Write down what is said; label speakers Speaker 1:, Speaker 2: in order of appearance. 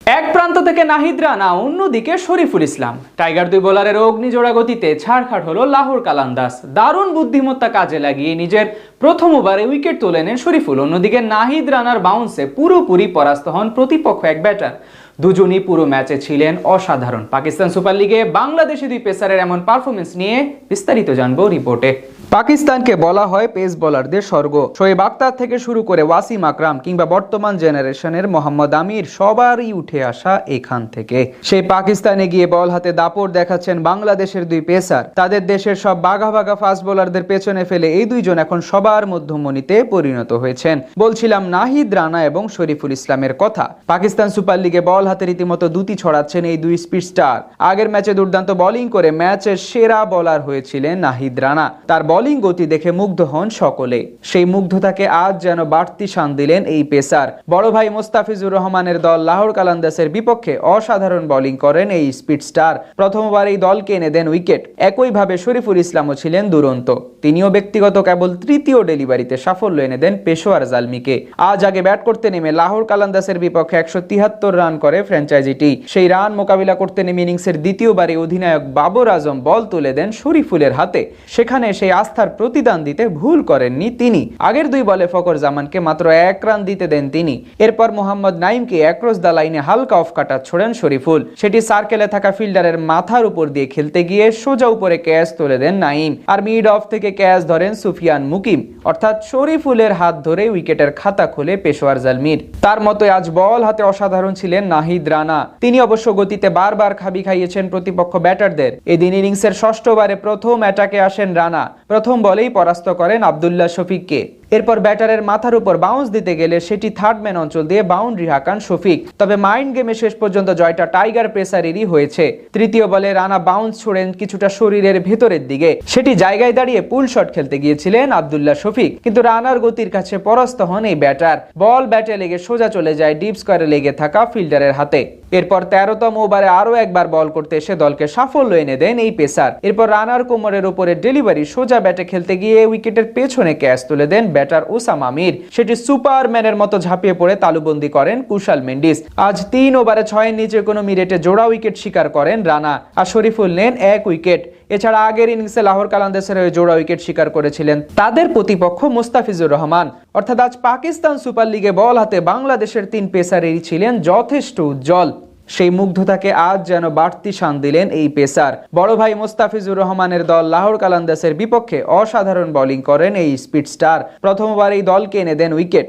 Speaker 1: এক প্রান্ত থেকে নাহিদ রানা, অন্যদিকে শরীফুল ইসলাম। টাইগার দুই বোলারের অগ্নিজোড়া গতিতে ছাড়খাড় হলো লাহোর কালান্দাস। দারুণ বুদ্ধিমত্তা কাজে লাগিয়ে নিজের প্রথম ওভারে উইকেট তুলে নেন শরীফুল। অন্যদিকে নাহিদ রানার বাউন্সে পুরোপুরি পরাস্ত হন প্রতিপক্ষ এক ব্যাটার। দুজনই পুরো ম্যাচে ছিলেন অসাধারণ। পাকিস্তান সুপার লিগে বাংলাদেশি দুই পেসারের এমন পারফরমেন্স নিয়ে বিস্তারিত জানবো রিপোর্টে। পাকিস্তানকে বলা হয় পেস বোলারদের স্বর্গ। শোয়েব আখতার থেকে শুরু করে ওয়াসিম আকরাম কিংবা বর্তমান জেনারেশনের মোহাম্মদ আমির, সবারই উঠে আসা এখান থেকে। সেই পাকিস্তানে গিয়ে বল হাতে দাপট দেখাচ্ছেন বাংলাদেশের দুই পেসার। তাদের দেশের সব বাঘা বাঘা ফাস্ট বোলারদের পেছনে ফেলে এই দুইজন এখন সবার মধ্যমণিতে পরিণত হয়েছেন। বলছিলাম নাহিদ রানা এবং শরীফুল ইসলামের কথা। পাকিস্তান সুপার লিগে বল হাতে রীতিমতো দুটি ছড়াচ্ছেন এই দুই স্পিড স্টার। আগের ম্যাচে দুর্দান্ত বোলিং করে ম্যাচের সেরা বোলার হয়েছিলেন নাহিদ রানা। তার বোলিং গতি দেখে মুগ্ধ হন সকলে। সেই মুগ্ধতাকে আজ যেন বাড়তি শান দিলেন এই পেসার। বড় ভাই মোস্তাফিজুর রহমানের দল লাহোর কালান্দাসের বিপক্ষে অসাধারণ বোলিং করেন এই স্পিড স্টার। প্রথমবার এই দলকে এনে দেন উইকেট। একইভাবে শরীফুল ইসলামও ছিলেন দুরন্ত। তিনিও ব্যক্তিগত কেবল তৃতীয় ডেলিভারিতে সাফল্য এনে দেন পেশোয়ার জালমিকে। আজ আগে ব্যাট করতে নেমে লাহোর কালান্দাসের বিপক্ষে 173 রান করে ফ্র্যাঞ্চাইজিটি। সেই রান মোকাবিলা করতে নেমে ইনিংসের দ্বিতীয়বারে অধিনায়ক বাবর আজম বল তুলে দেন শরীফুলের হাতে। সেখানে সেই আস্থার প্রতিদান দিতে ভুল করেননি তিনি। আগের দুই বলে ফকর জামানকে মাত্র 1 রান দিতে দেন তিনি। এরপর মোহাম্মদ নাইমকে অ্যাক্রস দ্য লাইনে হালকা অফ কাটা ছোড়েন শরীফুল। সেটি সার্কেলে থাকা ফিল্ডারের মাথার উপর দিয়ে খেলতে গিয়ে সোজা উপরে ক্যাচ তুলে দেন নাইম। আর মিড অফ থেকে ক্যাচ ধরেন সুফিয়ান মুকিম। অর্থাৎ শরীফুলের হাত ধরে উইকেটের খাতা খোলে পেশোয়ার জালমির। তার মতোই আজ বল হাতে অসাধারণ ছিলেন নাহিদ রানা। তিনি অবশ্য গতিতে বারবার খাবি খাইয়েছেন প্রতিপক্ষ ব্যাটারদের। এদিন ইনিংসের ষষ্ঠ ওভারে প্রথম অ্যাটাকে আসেন রানা। প্রথম বলেই পরাস্ত করেন আব্দুল্লাহ শফিককে। এরপর ব্যাটারের মাথার উপর বাউন্স দিতে গেলে সেটি থার্ড ম্যান অঞ্চল দিয়ে বাউন্ডারি হাঁকান শফিক। তবে মাইন্ড গেমে শেষ পর্যন্ত জয়টা টাইগার পেসারেরই হয়েছে। তৃতীয় বলে রানা বাউন্স ছোড়েন কিছুটা শরীরের ভেতরের দিকে। সেটি জায়গায় দাঁড়িয়ে পুল শট খেলতে গিয়েছিলেন আব্দুল্লাহ শফিক, কিন্তু রানার গতির কাছে পরাস্ত হন এই ব্যাটার। বল ব্যাটে লেগে সোজা চলে যায় ডিপ স্কোয়ারে লেগে থাকা ফিল্ডারের হাতে। এরপর 13তম ওভারে আরো একবার বল করতে এসে দলকে সাফল্য এনে দেন এই পেসার। এরপর রানার কোমরের উপরে ডেলিভারি সোজা ব্যাটে খেলতে গিয়ে উইকেটের পেছনে ক্যাচ তুলে দেন ব্যাটার ওসামা মির। সেটি সুপারম্যানের মতো ঝাঁপিয়ে পড়ে তালুবন্দি করেন কুশাল মেন্ডিস। আজ 3 ওভারে 6-এর নিচে কোনো মিনিটে জোড়া উইকেট শিকার করেন রানা, আর শরীফুল নেন 1 উইকেট। এছাড়া আগের ইনিংসে লাহোর কালান্দাসের হয়ে জোড়া উইকেট শিকার করেছিলেন তাদের প্রতিপক্ষ মোস্তাফিজুর রহমান। অর্থাৎ আজ পাকিস্তান সুপার লিগে বল হাতে বাংলাদেশের 3 পেসারেরই ছিলেন যথেষ্ট উজ্জ্বল। সেই মুগ্ধতাকে আজ যেন বাড়তি শান দিলেন এই পেসার। বড় ভাই মোস্তাফিজুর রহমানের দল লাহোর কালান্দাসের বিপক্ষে অসাধারণ বোলিং করেন এই স্পিড স্টার। প্রথমবার এই দলকে এনে দেন উইকেট।